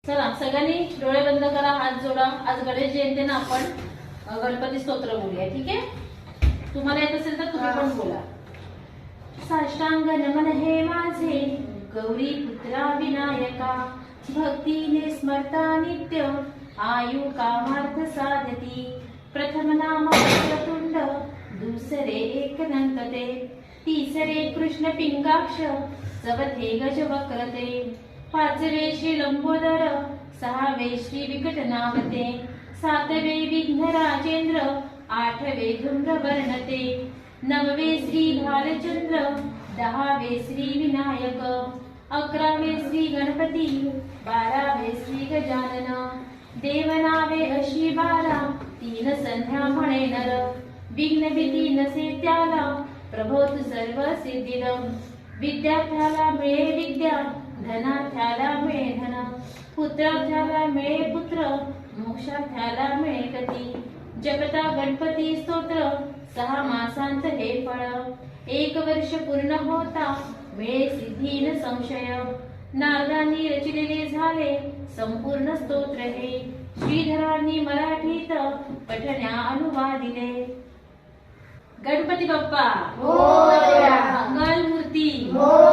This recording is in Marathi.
चला सगळ्यांनी डोळे बंद करा, हात जोडा. आज गणेश जयंती ना, आपण गणपती स्तोत्र बोलूया. ठीक आहे, तुम्हाला येत असेल तर तुम्ही पण बोला. साष्टांग नमन हे माझे गौरी पुत्रा विनायका, भक्तीने स्मरता नित्य आयु कामार्थ साधती. प्रथम नाम वक्रतुंड, दुसरे एकदंत ते, तिसरे कृष्ण पिंगाक्ष, चौथे गज वक्रते, पाचवे श्री लंबोदर, सहावे श्री विकटनामते, सातवे विघ्न राजेंद्र, आठवे धूम्रवर्णते, नववे श्री भालचंद्र, दहावे श्री विनायक, अकरावे श्री गणपती, बारावे श्री गजानन. देवनावे अशी बारा, तीन संध्या म्हणे नर, विघ्न भीती नसे त्याला, प्रभोत सर्व सिद्धिदम. विद्यार्थ्याला मिळे विद्या, धनार्थ्याला मिळे धन, पुत्रार्थ्याला मिळे पुत्र, मोक्षार्थ्याला मिळे गती. जपता गणपती स्तोत्र, 6 मासांत हे फळ, 1 वर्ष पूर्ण होता मिळे सिद्धी न संशय. नारदांनी रचिलेले झाले संपूर्ण स्तोत्र हे, श्रीधरांनी मराठीत पठण्या अनुवादिले. गणपती बाप्पा मोरया. मंगल मूर्ती.